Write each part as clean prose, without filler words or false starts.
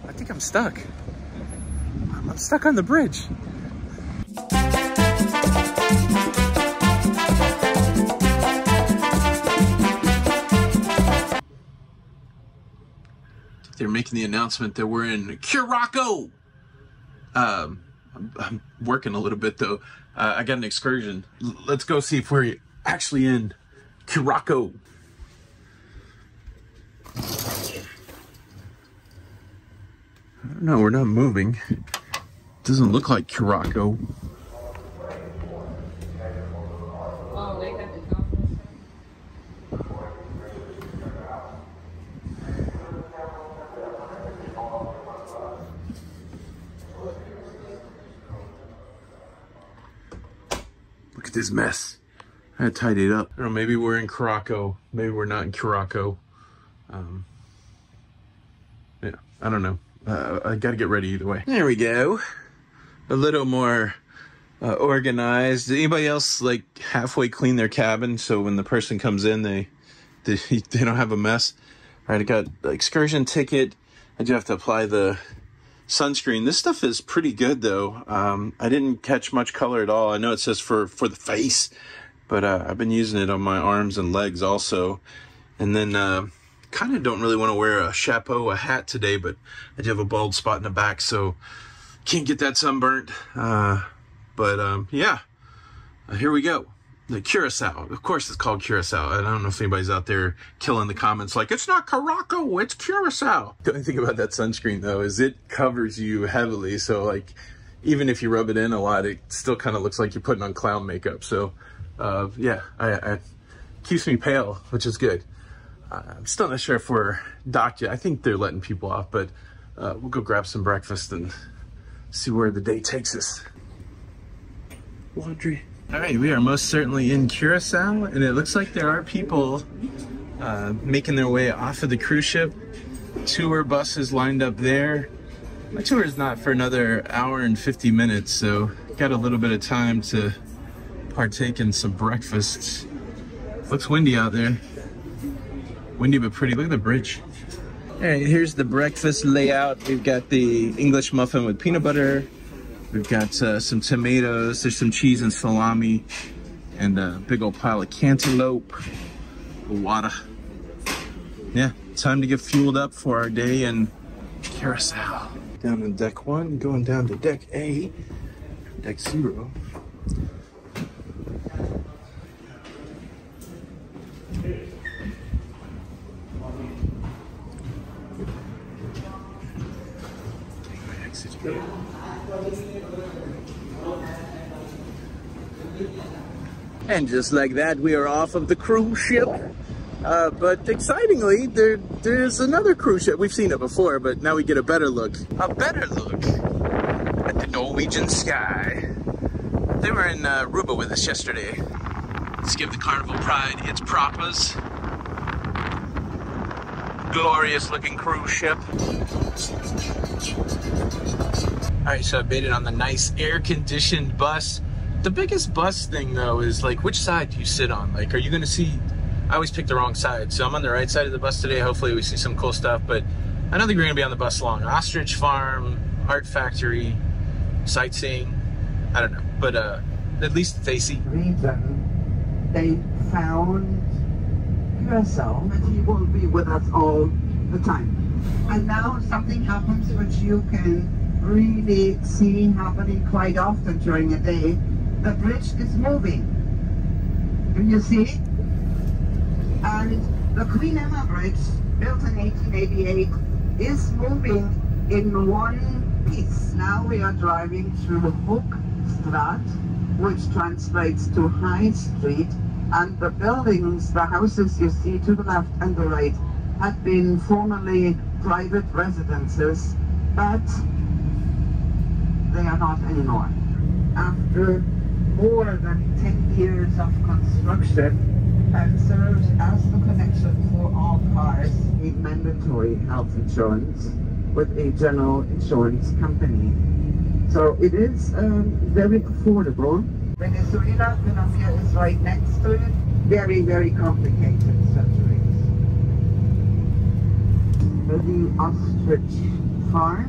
I think I'm stuck. I'm stuck on the bridge. They're making the announcement that we're in Curacao. I'm working a little bit though. I got an excursion. Let's go see if we're actually in Curacao. I don't know, we're not moving. Doesn't look like Curacao. Look at this mess. I had to tidy it up. I don't know, maybe we're in Curacao. Maybe we're not in Curacao. Yeah, I don't know. I gotta get ready either way. There we go. A little more organized. Did anybody else like halfway clean their cabin so when the person comes in, they don't have a mess? All right, I got the excursion ticket. I do have to apply the sunscreen. This stuff is pretty good though. I didn't catch much color at all. I know it says for the face, but I've been using it on my arms and legs also. And then kind of don't really want to wear a chapeau, a hat today, but I do have a bald spot in the back, so can't get that sunburnt. Yeah, here we go. The Curacao. Of course it's called Curacao. I don't know if anybody's out there killing the comments like, it's not Curacao, it's Curacao. The only thing about that sunscreen though is it covers you heavily, so like even if you rub it in a lot, it still kind of looks like you're putting on clown makeup. So yeah, it keeps me pale, which is good. I'm still not sure if we're docked yet. I think they're letting people off, but we'll go grab some breakfast and see where the day takes us. Laundry. All right, we are most certainly in Curacao, and it looks like there are people making their way off of the cruise ship. Tour buses lined up there. My tour is not for another hour and 50 minutes, so got a little bit of time to partake in some breakfast. Looks windy out there. Windy but pretty. Look at the bridge. All right, here's the breakfast layout. We've got the English muffin with peanut butter. We've got some tomatoes. There's some cheese and salami, and a big old pile of cantaloupe. Water. Yeah, time to get fueled up for our day in Curacao. Down on deck 1, going down to deck A, deck 0. And just like that, we are off of the cruise ship. But excitingly, there's another cruise ship. We've seen it before, but now we get a better look. A better look at the Norwegian sky. They were in Aruba with us yesterday. Let's give the Carnival Pride its propas. Glorious looking cruise ship. All right, so I made it on the nice air-conditioned bus. The biggest bus thing though is like, which side do you sit on? Like, are you gonna see, I always pick the wrong side. So I'm on the right side of the bus today. Hopefully we see some cool stuff, but I don't think we're gonna be on the bus long. Ostrich Farm, Art Factory, sightseeing, I don't know. But at least it's AC. Region, they found Curacao, and he will be with us all the time. And now something happens which you can really see happening quite often during a day. The bridge is moving. Do you see? And the Queen Emma Bridge, built in 1888, is moving in one piece. Now we are driving through Willemstad, which translates to High Street, and the buildings, the houses you see to the left and the right, had been formerly private residences, but they are not anymore. After more than 10 years of construction, and serves as the connection for all cars, a mandatory health insurance with a general insurance company. So it is very affordable. Venezuela, Colombia is right next to it. Very, very complicated surgeries. The Ostrich far.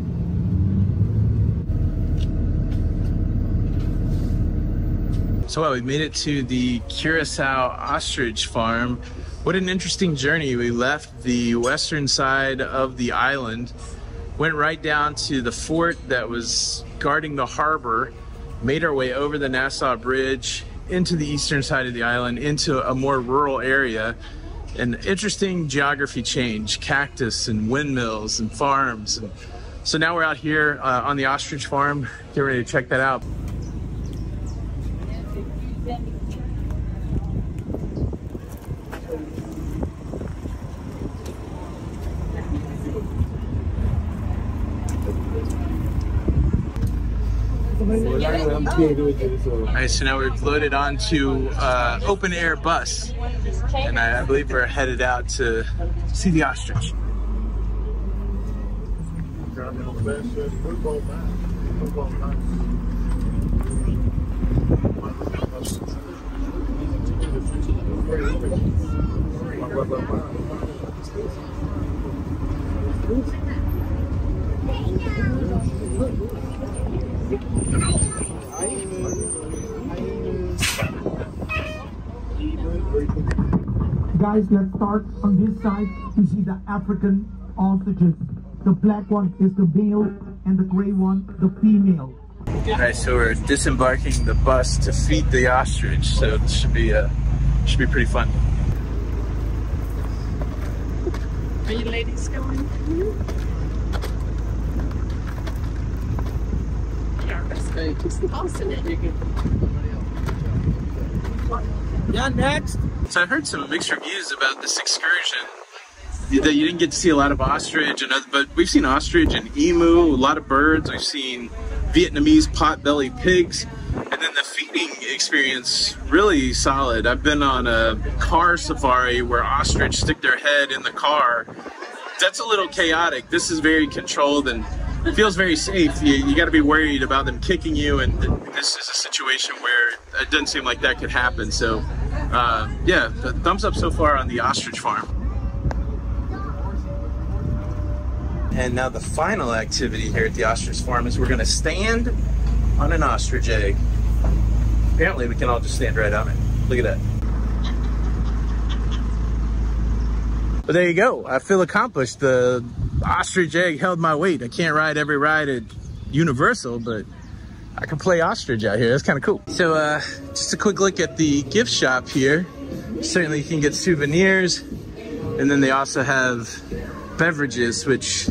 So we made it to the Curacao ostrich farm. What an interesting journey. We left the western side of the island, went right down to the fort that was guarding the harbor, made our way over the Nassau Bridge into the eastern side of the island, into a more rural area. An interesting geography change, cactus and windmills and farms. And so now we're out here on the ostrich farm. Get ready to check that out. Alright, so now we're loaded onto open air bus, and I believe we're headed out to see the ostrich. Guys, let's start on this side. You see the African ostriches. The black one is the male and the gray one the female. Alright, so we're disembarking the bus to feed the ostrich, so it should be pretty fun. Are you ladies going? Yeah, let's go to Boston. Yeah, next. So I heard some mixed reviews about this excursion. That you didn't get to see a lot of ostrich, but we've seen ostrich and emu, a lot of birds. We've seen Vietnamese pot-bellied pigs, and then the feeding experience really solid. I've been on a car safari where ostrich stick their head in the car. That's a little chaotic. This is very controlled and it feels very safe. You got to be worried about them kicking you, and this is a situation where it doesn't seem like that could happen. So yeah, thumbs up so far on the ostrich farm. And now the final activity here at the ostrich farm is we're going to stand on an ostrich egg. Apparently we can all just stand right on it. Look at that. But there you go. I feel accomplished. The ostrich egg held my weight. I can't ride every ride at Universal, but I can play ostrich out here. That's kind of cool. So just a quick look at the gift shop here. Certainly you can get souvenirs, and then they also have beverages, which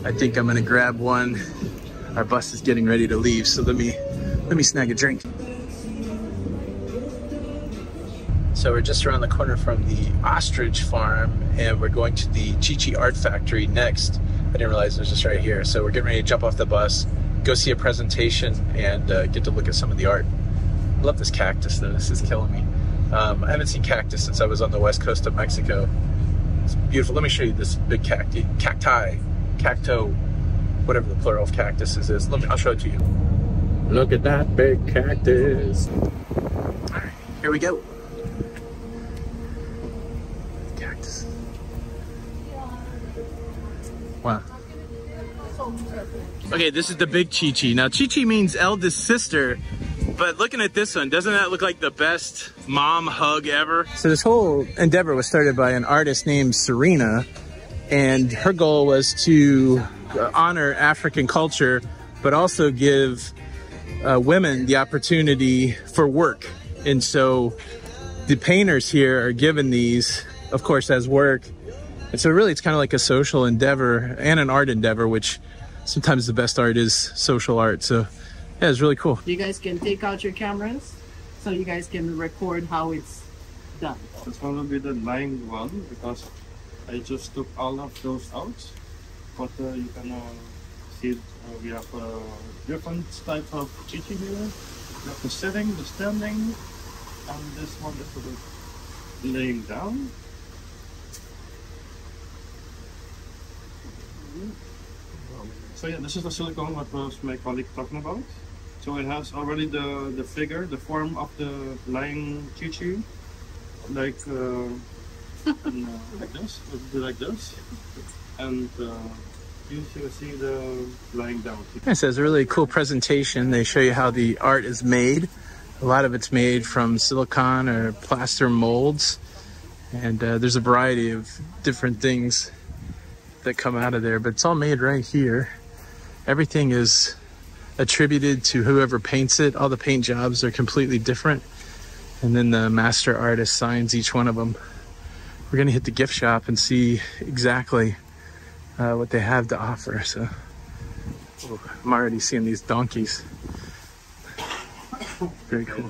I think I'm gonna grab one. Our bus is getting ready to leave, so let me snag a drink. So we're just around the corner from the ostrich farm, and we're going to the Chi-Chi Art Factory next. I didn't realize it was just right here. So we're getting ready to jump off the bus, go see a presentation, and get to look at some of the art. I love this cactus though, this is killing me. I haven't seen cactus since I was on the west coast of Mexico. It's beautiful. Let me show you this big cacti, cacto, whatever the plural of cactuses is. I'll show it to you. Look at that big cactus. All right, here we go. Cactus. Wow. Okay, this is the big Chi-Chi. Now, Chi-Chi means eldest sister, but looking at this one, doesn't that look like the best mom hug ever? So this whole endeavor was started by an artist named Serena, and her goal was to honor African culture, but also give women the opportunity for work. And so the painters here are given these, of course, as work. And so really it's kind of like a social endeavor and an art endeavor, which sometimes the best art is social art. So yeah, it's really cool. You guys can take out your cameras so you guys can record how it's done. It's going to be the line one because I just took all of those out. But you can see we have different types of Chi-Chi here. We have the sitting, the standing, and this one is for the laying down. So yeah, this is the silicone what was my colleague talking about. So it has already the figure, the form of the lying Chi-Chi, like like this, it would be like this, and You see the lying down. It says a really cool presentation. They show you how the art is made. A lot of it's made from silicone or plaster molds. And there's a variety of different things that come out of there, but it's all made right here. Everything is attributed to whoever paints it. All the paint jobs are completely different. And then the master artist signs each one of them. We're gonna hit the gift shop and see exactly what they have to offer. So I'm already seeing these donkeys. Very cool.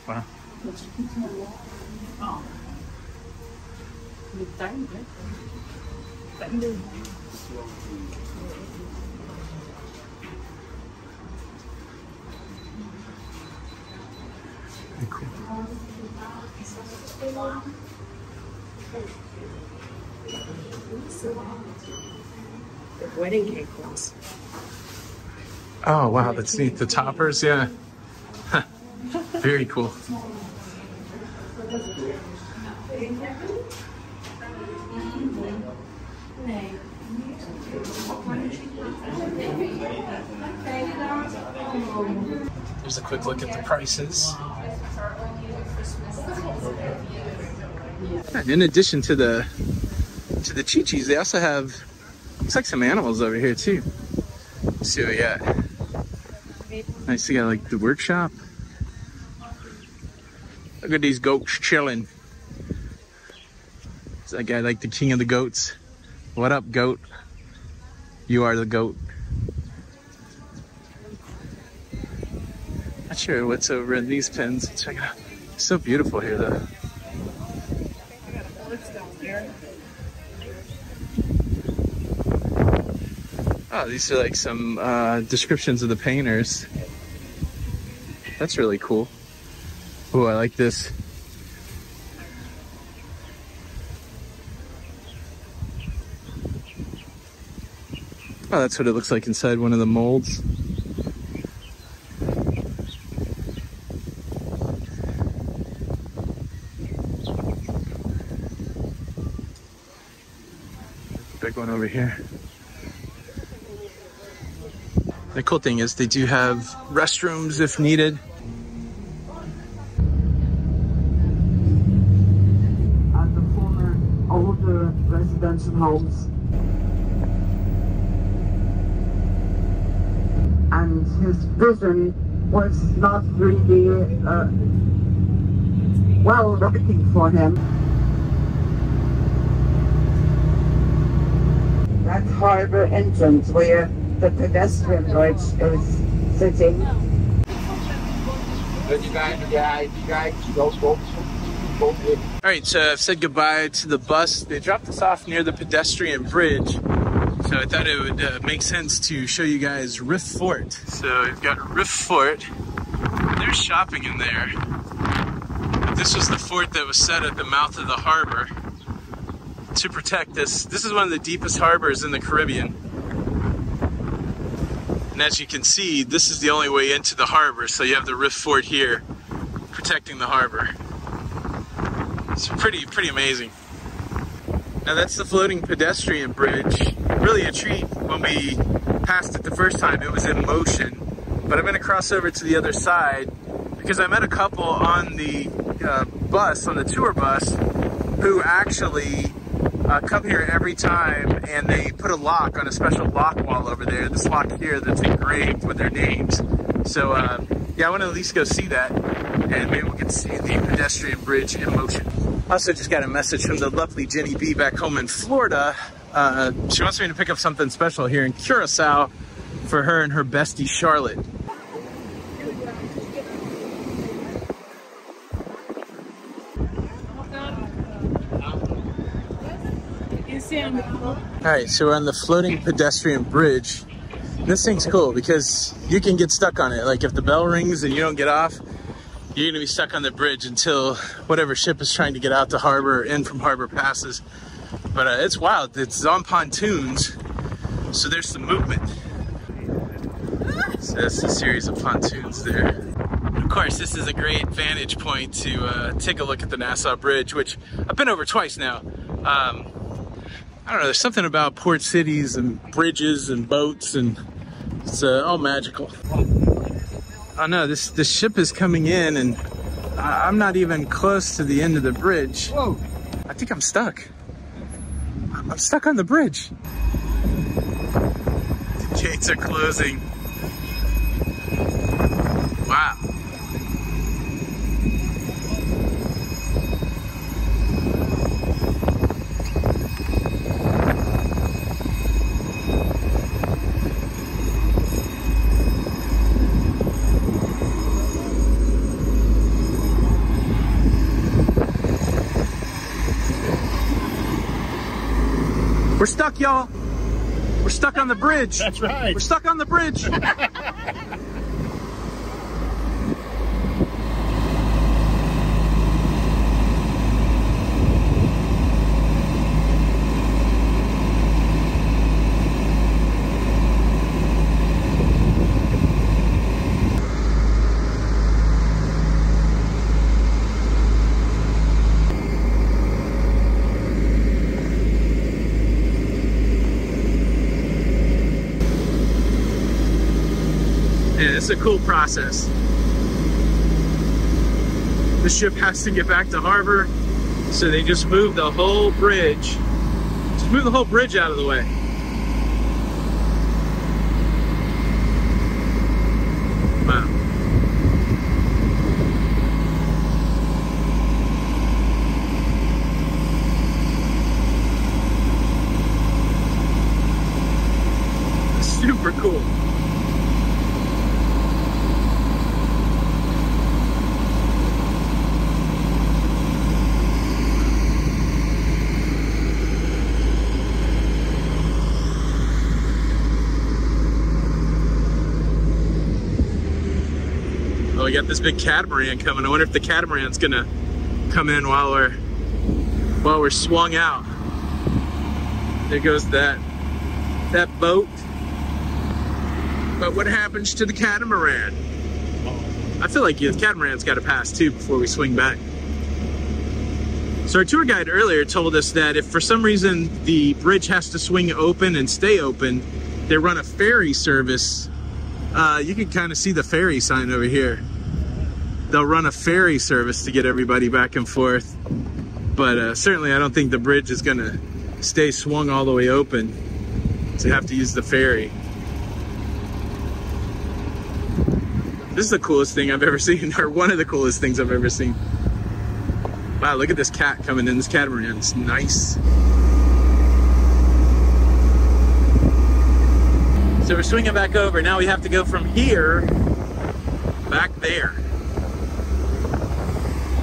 Wow. Very cool. Wedding cake ones. Oh wow, that's neat. The toppers, yeah. Very cool. Here's a quick look at the prices. And in addition to the chi-chis, they also have, looks like some animals over here too. Let's see what we got. Nice, you got like the workshop. Look at these goats chilling. Is that guy like the king of the goats? What up, goat? You are the goat. Not sure what's over in these pens. Check it out. It's so beautiful here though. Oh, these are like some descriptions of the painters. That's really cool. Oh, I like this. Oh, that's what it looks like inside one of the molds. Big one over here. The cool thing is they do have restrooms if needed. And the former older residential homes. And his vision was not really well working for him. That harbor entrance where the pedestrian bridge is sitting. All right, so I've said goodbye to the bus. They dropped us off near the pedestrian bridge. So I thought it would make sense to show you guys Riff Fort. So we've got Riff Fort. There's shopping in there. This was the fort that was set at the mouth of the harbor to protect this. This is one of the deepest harbors in the Caribbean. And as you can see, this is the only way into the harbor. So you have the Riff Fort here protecting the harbor. It's pretty amazing. Now that's the floating pedestrian bridge. Really a treat. When we passed it the first time, it was in motion. But I'm gonna cross over to the other side because I met a couple on the bus, on the tour bus, who actually come here every time, and they put a lock on a special lock wall over there, this lock here that's engraved with their names. So yeah, I want to at least go see that, and maybe we can see the pedestrian bridge in motion. Also just got a message from the lovely Jenny B back home in Florida. She wants me to pick up something special here in Curacao for her and her bestie Charlotte. Alright, so we're on the floating pedestrian bridge. This thing's cool because you can get stuck on it. Like if the bell rings and you don't get off, you're gonna be stuck on the bridge until whatever ship is trying to get out to harbor or in from harbor passes. But it's wild. It's on pontoons, so there's some movement. So that's a series of pontoons there. course, this is a great vantage point to take a look at the Nassau Bridge, which I've been over twice now. I don't know, there's something about port cities and bridges and boats, and it's all magical. Oh no, this ship is coming in, and I'm not even close to the end of the bridge. Whoa! I think I'm stuck. I'm stuck on the bridge. The gates are closing. Wow. We're stuck, y'all. We're stuck on the bridge. That's right. We're stuck on the bridge. It's a cool process. The ship has to get back to harbor, so they just move the whole bridge. Just move the whole bridge out of the way. Wow. Super cool. Oh, we got this big catamaran coming. I wonder if the catamaran's gonna come in while we're swung out. There goes that boat. But what happens to the catamaran? I feel like the catamaran's got to pass too before we swing back. So our tour guide earlier told us that if for some reason the bridge has to swing open and stay open, they run a ferry service. You can kind of see the ferry sign over here. They'll run a ferry service to get everybody back and forth. But certainly I don't think the bridge is gonna stay swung all the way open. So you have to use the ferry. This is the coolest thing I've ever seen, or one of the coolest things I've ever seen. Wow, look at this cat coming in, this catamaran, it's nice. So we're swinging back over. Now we have to go from here back there.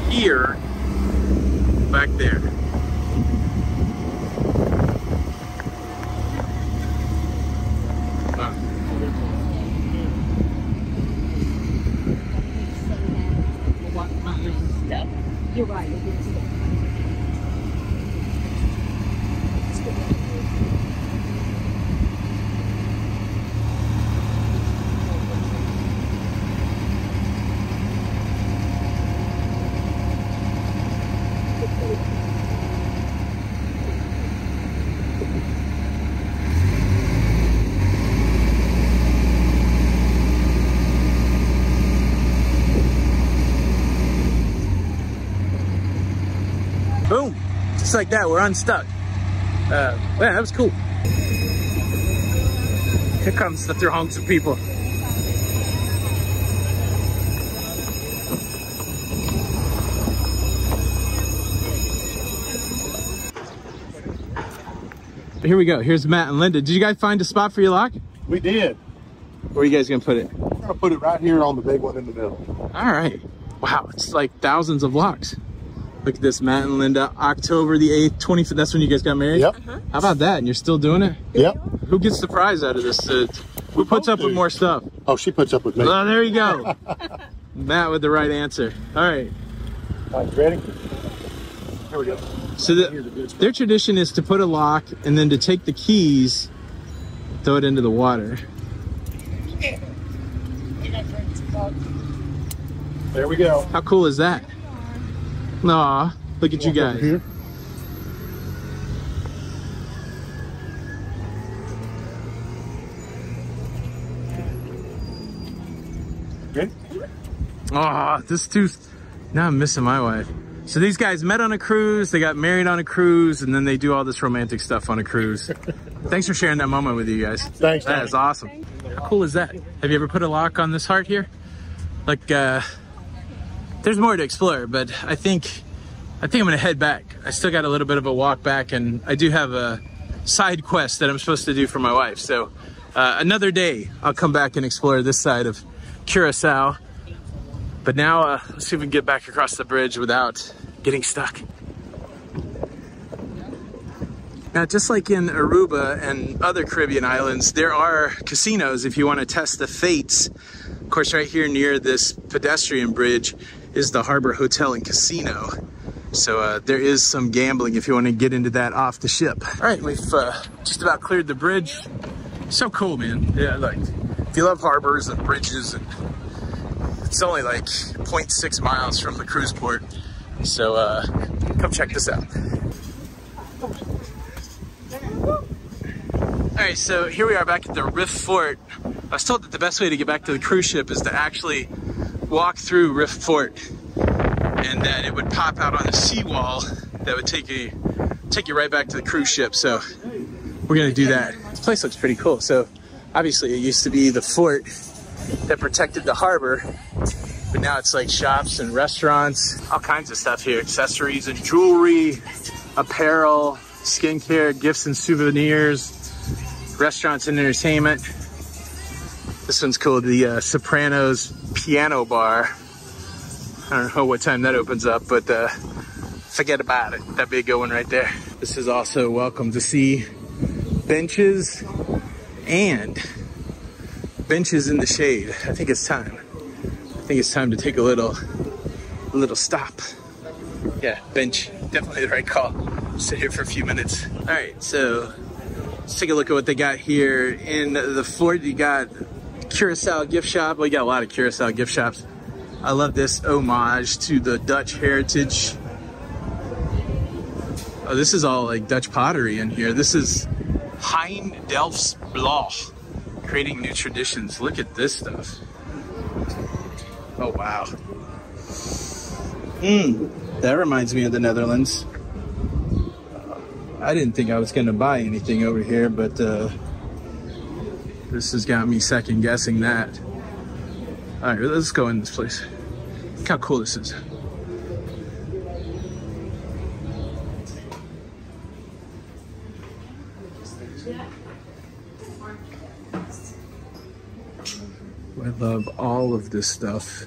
Here, back there. Wow. You're right. Boom! Just like that, we're unstuck. Yeah, that was cool. Here comes the throngs of people. Here we go. Here's Matt and Linda. Did you guys find a spot for your lock? We did. Where are you guys gonna put it? We're gonna put it right here on the big one in the middle. All right. Wow, it's like thousands of locks. Look at this, Matt and Linda. October the 8th, 25th. That's when you guys got married? Yep. How about that? And you're still doing it? Yep. Who gets the prize out of this? Who puts up with more stuff? Oh, she puts up with me. Oh, there you go. Matt with the right answer. All right. All right, ready? Here we go. So their tradition is to put a lock and then to take the keys, throw it into the water. There we go. How cool is that? Aw, look at you guys. Here. Okay. Oh, this too. Now I'm missing my wife. So these guys met on a cruise, they got married on a cruise, and then they do all this romantic stuff on a cruise. Thanks for sharing that moment with you guys. Thanks. That is awesome. How cool is that? Have you ever put a lock on this heart here? Like, there's more to explore, but I think I'm gonna head back. I still got a little bit of a walk back, and I do have a side quest that I'm supposed to do for my wife. So another day, I'll come back and explore this side of Curacao. But now, let's see if we can get back across the bridge without getting stuck. Now, just like in Aruba and other Caribbean islands, there are casinos if you want to test the fates. Of course, right here near this pedestrian bridge is the Harbor Hotel and Casino. So there is some gambling if you want to get into that off the ship. All right, we've just about cleared the bridge. So cool, man. Yeah, like, if you love harbors and bridges, and it's only like 0.6 miles from the cruise port. So come check this out. All right, so here we are back at the Riff Fort. I was told that the best way to get back to the cruise ship is to actually walk through Riff Fort, and that it would pop out on a seawall that would take you right back to the cruise ship. So we're gonna do that. This place looks pretty cool. So obviously it used to be the fort that protected the harbor, but now it's like shops and restaurants, all kinds of stuff here, accessories and jewelry, apparel, skincare, gifts and souvenirs, restaurants and entertainment. This one's called the Sopranos Piano Bar. I don't know what time that opens up, but forget about it. That'd be a good one right there. This is also welcome to see benches and benches in the shade. I think it's time. I think it's time to take a little stop. Yeah, bench, definitely the right call. Sit here for a few minutes. All right, so let's take a look at what they got here in the fort. You got Curacao gift shop. Well, you got a lot of Curacao gift shops. I love this homage to the Dutch heritage. Oh, this is all like Dutch pottery in here. This is Hein Delfts Blauw, creating new traditions. Look at this stuff. Oh, wow. That reminds me of the Netherlands. I didn't think I was gonna buy anything over here, but this has got me second guessing that. All right, let's go in this place. Look how cool this is. I love all of this stuff.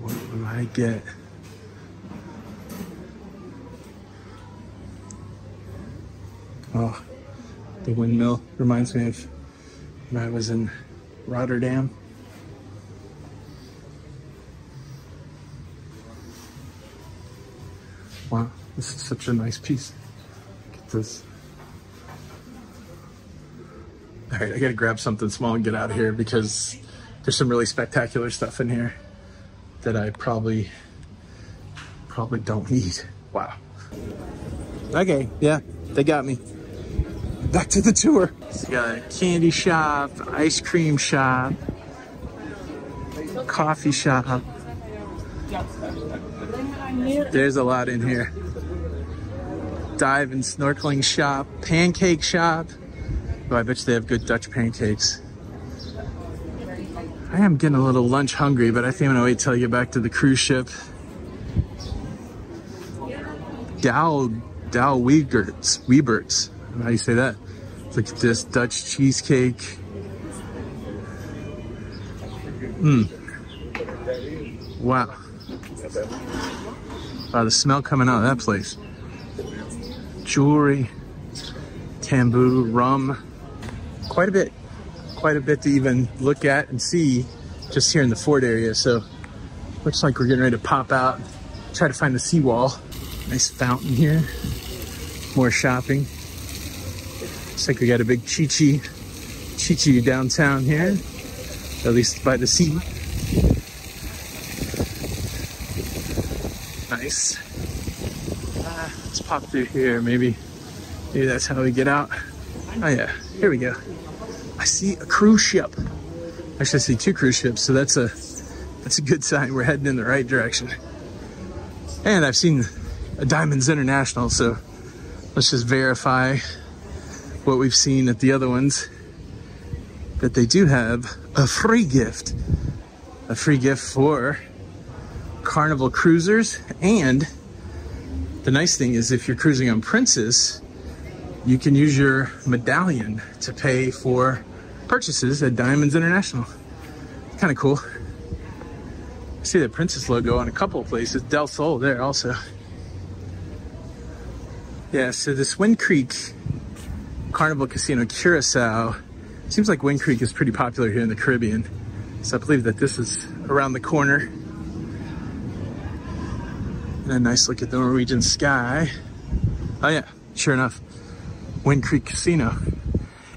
What will I get? Oh, the windmill reminds me of when I was in Rotterdam. Wow, this is such a nice piece. Look at this. All right, I gotta grab something small and get out of here because there's some really spectacular stuff in here that I probably don't need. Wow. Okay, yeah, they got me. Back to the tour. So you got a candy shop, ice cream shop, coffee shop. There's a lot in here. Dive and snorkeling shop, pancake shop. Oh, I bet you they have good Dutch pancakes. I am getting a little lunch hungry, but I think I'm gonna wait till I get back to the cruise ship. Douw Weberts. I don't know how you say that. Look at this Dutch cheesecake. Wow. Wow, the smell coming out of that place. Jewelry, tambour, rum. Quite a bit to even look at and see just here in the fort area. So looks like we're getting ready to pop out, try to find the seawall. Nice fountain here. More shopping. Looks like we got a big Chi-Chi downtown here. at least by the sea. Nice. Let's pop through here. Maybe that's how we get out. Oh yeah, here we go. I see a cruise ship. Actually, I see 2 cruise ships, so that's a good sign. We're heading in the right direction. And I've seen a Diamonds International, so let's just verify what we've seen at the other ones, that they do have a free gift for Carnival cruisers. And the nice thing is, if you're cruising on Princess, you can use your medallion to pay for purchases at Diamonds International. Kind of cool. I see the Princess logo on a couple of places. Del Sol there also. Yeah, so this Wind Creek Carnival Casino Curacao, seems like Wind Creek is pretty popular here in the Caribbean. So I believe that this is around the corner. And a nice look at the Norwegian sky. Oh yeah, sure enough, Wind Creek Casino.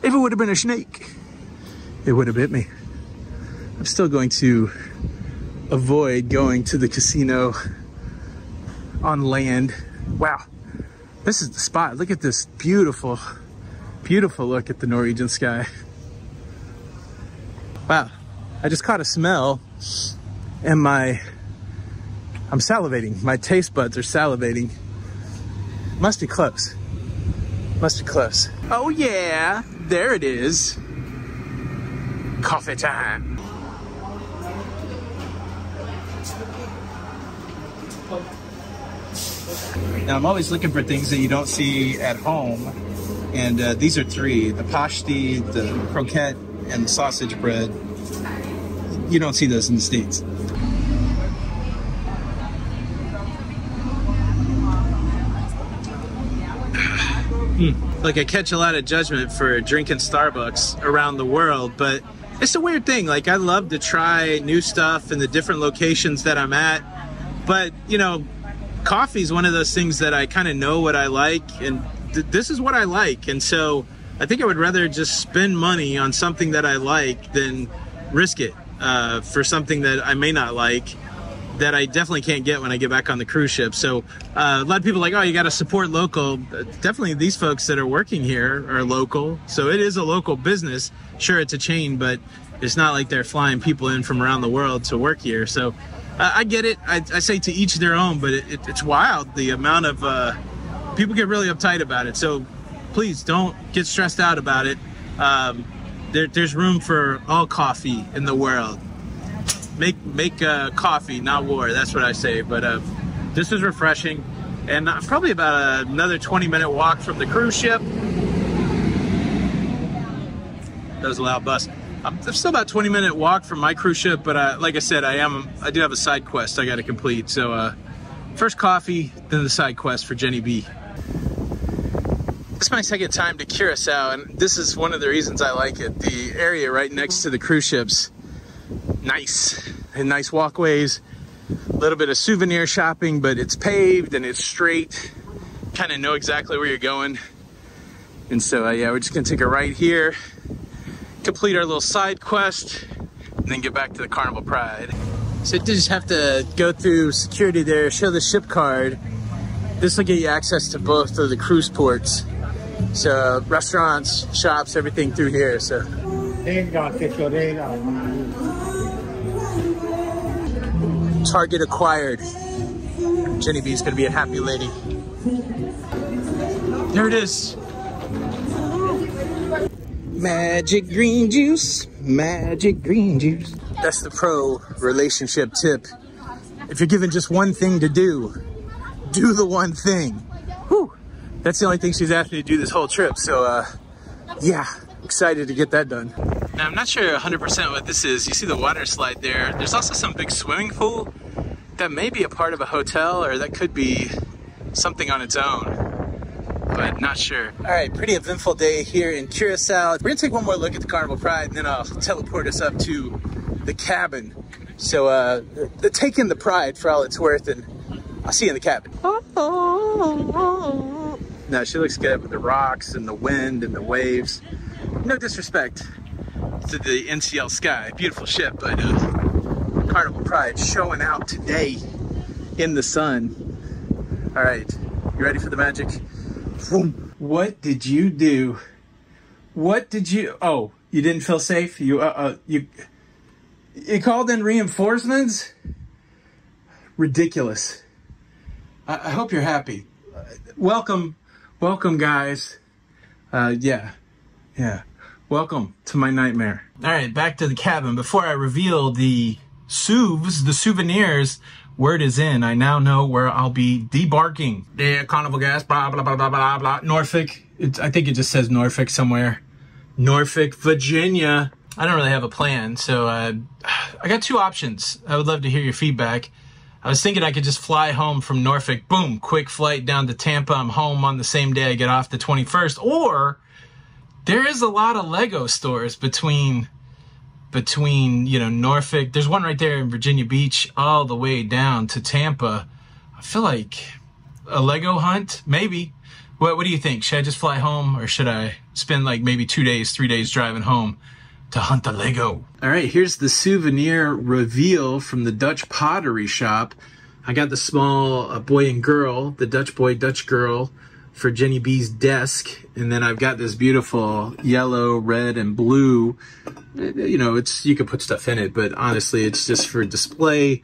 If it would have been a snake, it would have bit me. I'm still going to avoid going to the casino on land. Wow, this is the spot. Look at this beautiful, beautiful look at the Norwegian sky. Wow, I just caught a smell and I'm salivating. My taste buds are salivating. Must be close. Must be close. Oh yeah, there it is. Coffee time. Now I'm always looking for things that you don't see at home. And these are 3, the pashti, the croquette, and the sausage bread. You don't see those in the States. Like, I catch a lot of judgment for drinking Starbucks around the world, but it's a weird thing. Like, I love to try new stuff in the different locations that I'm at, but you know, coffee is one of those things that I kind of know what I like, and this is what I like. And so I think I would rather just spend money on something that I like than risk it for something that I may not like, that I definitely can't get when I get back on the cruise ship. So a lot of people are like, oh, you got to support local. Definitely these folks that are working here are local. So it is a local business. Sure, it's a chain, but it's not like they're flying people in from around the world to work here. So I get it. I say to each their own, but it's wild, the amount of people get really uptight about it. So please don't get stressed out about it. There's room for all coffee in the world. Make coffee, not war. That's what I say. But this is refreshing, and probably about another 20-minute walk from the cruise ship. That was a loud bus. I'm still about a 20-minute walk from my cruise ship, but like I said, I do have a side quest I got to complete. So first coffee, then the side quest for Jenny B. This is my second time to Curacao, and this is one of the reasons I like it. The area right next to the cruise ships, nice, and nice walkways, a little bit of souvenir shopping, but it's paved and it's straight, kind of know exactly where you're going. And so yeah, we're just gonna take a right here, complete our little side quest, and then get back to the Carnival Pride. So you just have to go through security there, show the ship card. This will get you access to both of the cruise ports. So restaurants, shops, everything through here. So target acquired. Jenny B's gonna be a happy lady. There it is. Magic green juice, magic green juice. That's the pro relationship tip. If you're given just one thing to do the one thing. Whew. That's the only thing she's asked me to do this whole trip. So yeah, excited to get that done. Now I'm not sure 100% what this is. You see the water slide there. There's also some big swimming pool that may be a part of a hotel, or that could be something on its own, but not sure. All right, pretty eventful day here in Curacao. We're gonna take one more look at the Carnival Pride, and then I'll teleport us up to the cabin. So take in the Pride for all it's worth, and I'll see you in the cabin. No, she looks good with the rocks and the wind and the waves. No disrespect to the NCL sky. Beautiful ship, but Carnival Pride showing out today in the sun. All right, you ready for the magic? Boom. What did you do? What did you? Oh, you didn't feel safe? You called in reinforcements? Ridiculous. I hope you're happy. Welcome, guys. Yeah. Welcome to my nightmare. All right, back to the cabin. Before I reveal the souvenirs, word is in. I now know where I'll be debarking. Yeah, Carnival gas, blah, blah, blah, blah, blah, blah. Norfolk. I think it just says Norfolk somewhere. Norfolk, Virginia. I don't really have a plan, so I got two options. I would love to hear your feedback. I was thinking I could just fly home from Norfolk. Boom, quick flight down to Tampa. I'm home on the same day I get off the 21st. Or there is a lot of Lego stores between Norfolk. There's one right there in Virginia Beach all the way down to Tampa. I feel like a Lego hunt, maybe. What do you think? Should I just fly home, or should I spend like maybe 2 days, 3 days driving home to hunt the Lego? All right, here's the souvenir reveal from the Dutch pottery shop. I got the small boy and girl, the Dutch boy, Dutch girl, for Jenny B's desk, and then I've got this beautiful yellow, red, and blue. You know, you could put stuff in it, but honestly, it's just for display.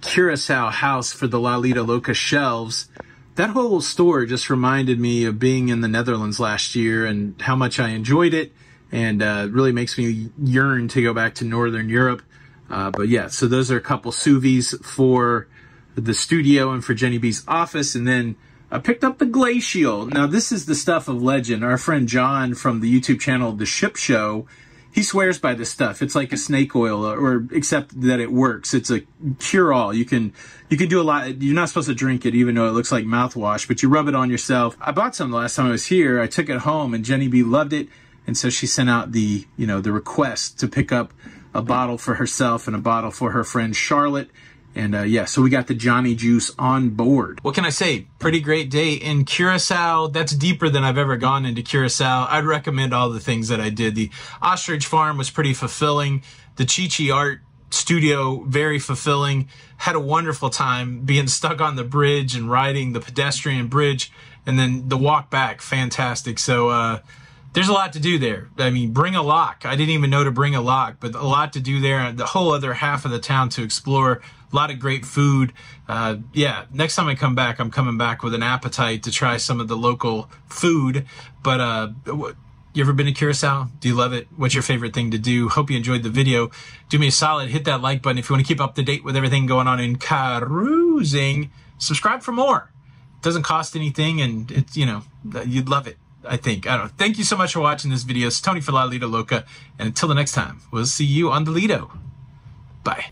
Curacao house for the Lalita Loca shelves. That whole store just reminded me of being in the Netherlands last year and how much I enjoyed it, and really makes me yearn to go back to Northern Europe. But yeah, so those are a couple sous for the studio and for Jenny B's office, and then I picked up the Glacial. Now, this is the stuff of legend. Our friend John from the YouTube channel The Ship Show, he swears by this stuff. It's like a snake oil, or except that it works. It's a cure-all. You can do a lot. You're not supposed to drink it, even though it looks like mouthwash, but you rub it on yourself. I bought some the last time I was here. I took it home, and Jenny B loved it, and so she sent out the request to pick up a bottle for herself and a bottle for her friend Charlotte. And yeah, so we got the Johnny Juice on board. What can I say? Pretty great day in Curacao. That's deeper than I've ever gone into Curacao. I'd recommend all the things that I did. The ostrich farm was pretty fulfilling. The Chi-Chi art studio, very fulfilling. Had a wonderful time being stuck on the bridge and riding the pedestrian bridge. And then the walk back, fantastic. So there's a lot to do there. I mean, bring a lock. I didn't even know to bring a lock, but a lot to do there. The whole other half of the town to explore. A lot of great food. Yeah, next time I come back, I'm coming back with an appetite to try some of the local food. But you ever been to Curacao? Do you love it? What's your favorite thing to do? Hope you enjoyed the video. Do me a solid, hit that like button if you want to keep up to date with everything going on in cruising. Subscribe for more. It doesn't cost anything, and it's, you'd love it, I think. I don't know. Thank you so much for watching this video. It's Tony for Lalita Loca, and until the next time, we'll see you on the Lido. Bye.